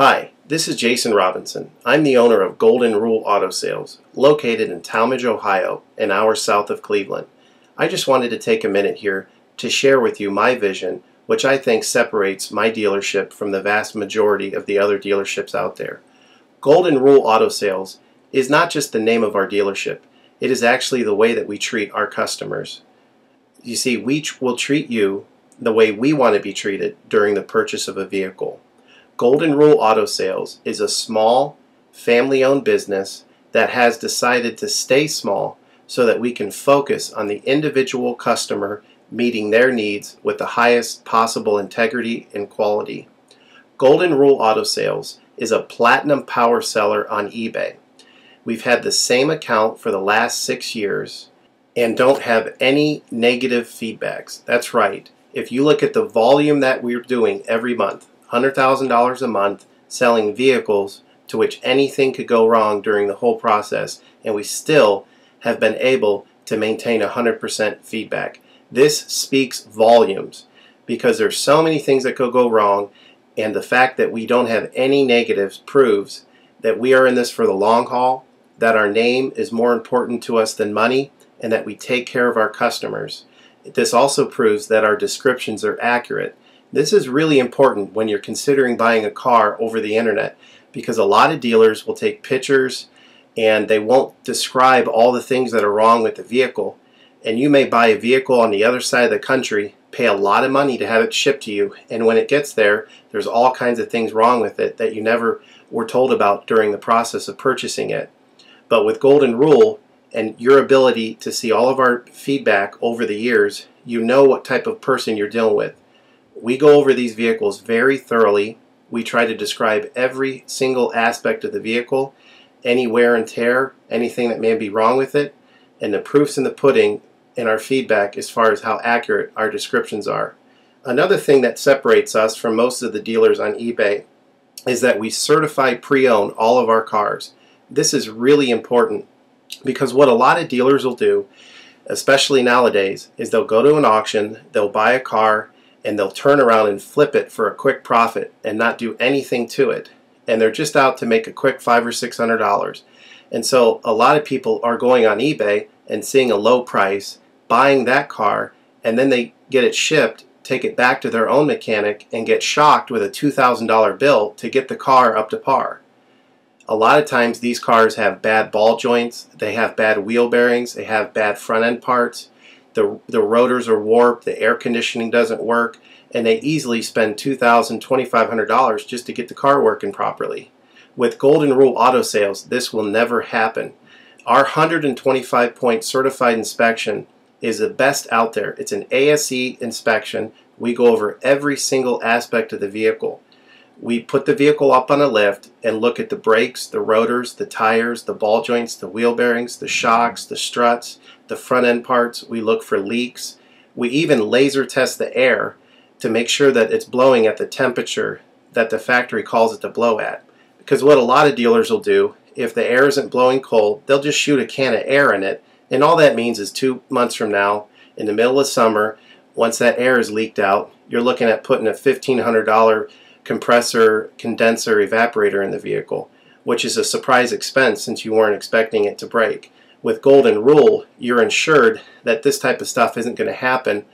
Hi, this is Jason Robinson. I'm the owner of Golden Rule Auto Sales, located in Tallmadge, Ohio, an hour south of Cleveland. I just wanted to take a minute here to share with you my vision, which I think separates my dealership from the vast majority of the other dealerships out there. Golden Rule Auto Sales is not just the name of our dealership, it is actually the way that we treat our customers. You see, we will treat you the way we want to be treated during the purchase of a vehicle. Golden Rule Auto Sales is a small, family-owned business that has decided to stay small so that we can focus on the individual customer meeting their needs with the highest possible integrity and quality. Golden Rule Auto Sales is a platinum power seller on eBay. We've had the same account for the last 6 years and don't have any negative feedbacks. That's right. If you look at the volume that we're doing every month, $100,000 a month selling vehicles to which anything could go wrong during the whole process, and we still have been able to maintain 100% feedback. This speaks volumes because there's so many things that could go wrong, and the fact that we don't have any negatives proves that we are in this for the long haul, that our name is more important to us than money, and that we take care of our customers. This also proves that our descriptions are accurate. This is really important when you're considering buying a car over the internet, because a lot of dealers will take pictures and they won't describe all the things that are wrong with the vehicle. And you may buy a vehicle on the other side of the country, pay a lot of money to have it shipped to you, and when it gets there, there's all kinds of things wrong with it that you never were told about during the process of purchasing it. But with Golden Rule and your ability to see all of our feedback over the years, you know what type of person you're dealing with. We go over these vehicles very thoroughly. We try to describe every single aspect of the vehicle, any wear and tear, anything that may be wrong with it, and the proof's in the pudding in our feedback as far as how accurate our descriptions are. Another thing that separates us from most of the dealers on eBay is that we certify pre-owned all of our cars. This is really important because what a lot of dealers will do, especially nowadays, is they'll go to an auction, they'll buy a car, and they'll turn around and flip it for a quick profit and not do anything to it. And they're just out to make a quick $500 or $600. And so a lot of people are going on eBay and seeing a low price, buying that car, and then they get it shipped, take it back to their own mechanic, and get shocked with a $2,000 bill to get the car up to par. A lot of times these cars have bad ball joints, they have bad wheel bearings, they have bad front end parts. The rotors are warped, the air conditioning doesn't work, and they easily spend $2,000, $2,500 just to get the car working properly. With Golden Rule Auto Sales, this will never happen. Our 125-point certified inspection is the best out there. It's an ASE inspection. We go over every single aspect of the vehicle. We put the vehicle up on a lift and look at the brakes, the rotors, the tires, the ball joints, the wheel bearings, the shocks, the struts, the front end parts. We look for leaks. We even laser test the air to make sure that it's blowing at the temperature that the factory calls it to blow at. Because what a lot of dealers will do, if the air isn't blowing cold, they'll just shoot a can of air in it, and all that means is 2 months from now, in the middle of summer, once that air is leaked out, you're looking at putting a $1,500 compressor, condenser, evaporator in the vehicle, which is a surprise expense since you weren't expecting it to break. With Golden Rule, you're ensured that this type of stuff isn't going to happen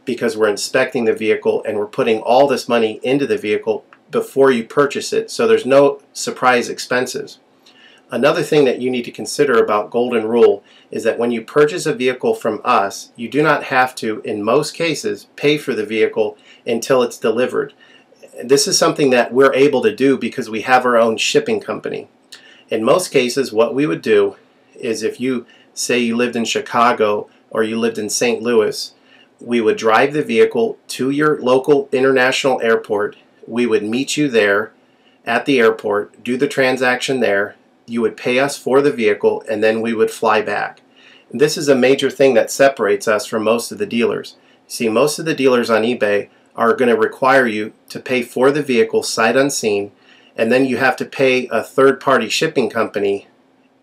because we're inspecting the vehicle and we're putting all this money into the vehicle before you purchase it, so there's no surprise expenses. Another thing that you need to consider about Golden Rule is that when you purchase a vehicle from us, you do not have to, in most cases, pay for the vehicle until it's delivered. This is something that we're able to do because we have our own shipping company. In most cases, what we would do is if you say you lived in Chicago or you lived in St. Louis, we would drive the vehicle to your local international airport. We would meet you there at the airport, do the transaction there. You would pay us for the vehicle, and then we would fly back. And this is a major thing that separates us from most of the dealers. See, most of the dealers on eBay are going to require you to pay for the vehicle sight unseen, and then you have to pay a third-party shipping company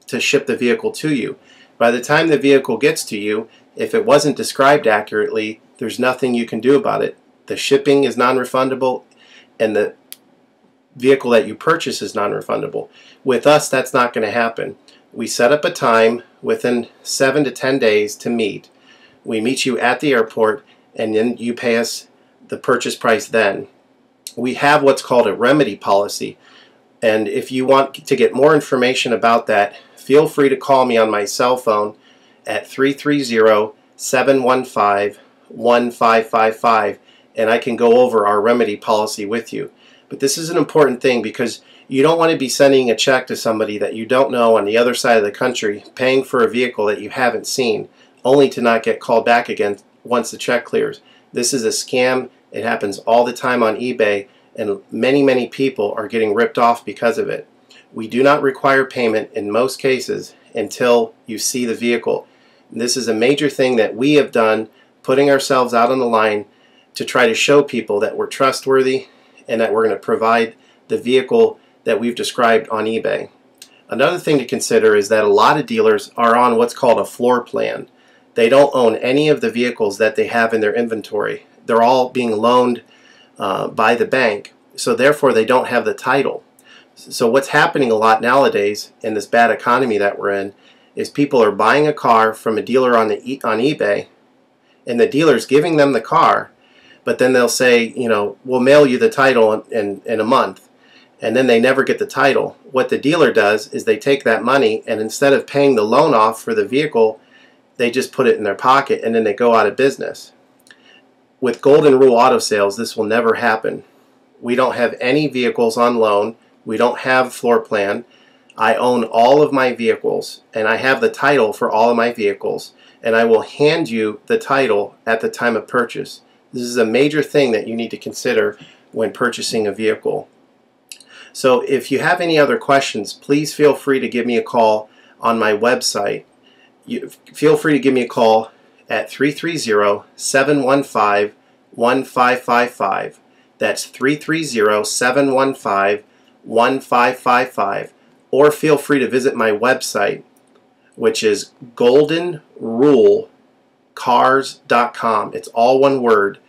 to ship the vehicle to you. By the time the vehicle gets to you, if it wasn't described accurately, there's nothing you can do about it. The shipping is non-refundable, and the vehicle that you purchase is non-refundable. With us, that's not going to happen. We set up a time within 7 to 10 days to meet. We meet you at the airport, and then you pay us the purchase price then. We have what's called a remedy policy, and if you want to get more information about that, feel free to call me on my cell phone at 330-715-1555, and I can go over our remedy policy with you. But this is an important thing because you don't want to be sending a check to somebody that you don't know on the other side of the country, paying for a vehicle that you haven't seen, only to not get called back again once the check clears. This is a scam. It happens all the time on eBay, and many people are getting ripped off because of it. We do not require payment in most cases until you see the vehicle. This is a major thing that we have done, putting ourselves out on the line to try to show people that we're trustworthy and that we're going to provide the vehicle that we've described on eBay. Another thing to consider is that a lot of dealers are on what's called a floor plan. They don't own any of the vehicles that they have in their inventory. They're all being loaned by the bank, so therefore they don't have the title. So what's happening a lot nowadays in this bad economy that we're in is people are buying a car from a dealer on eBay, and the dealer's giving them the car, but then they'll say, you know, we'll mail you the title in a month, and then they never get the title. What the dealer does is they take that money, and instead of paying the loan off for the vehicle, they just put it in their pocket, and then they go out of business. With Golden Rule Auto Sales, this will never happen. We don't have any vehicles on loan. We don't have floor plan. I own all of my vehicles, and I have the title for all of my vehicles, and I will hand you the title at the time of purchase. This is a major thing that you need to consider when purchasing a vehicle. So if you have any other questions, please feel free to give me a call on my website. Feel free to give me a call at 330-715-1555. That's 330-715-1555. Or feel free to visit my website, which is goldenrulecars.com. It's all one word,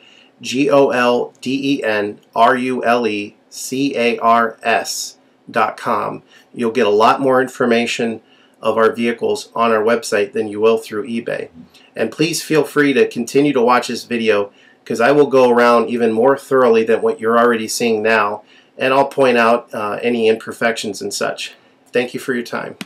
goldenrulecars.com. You'll get a lot more information of our vehicles on our website than you will through eBay. And please feel free to continue to watch this video, because I will go around even more thoroughly than what you're already seeing now, and I'll point out any imperfections and such. Thank you for your time.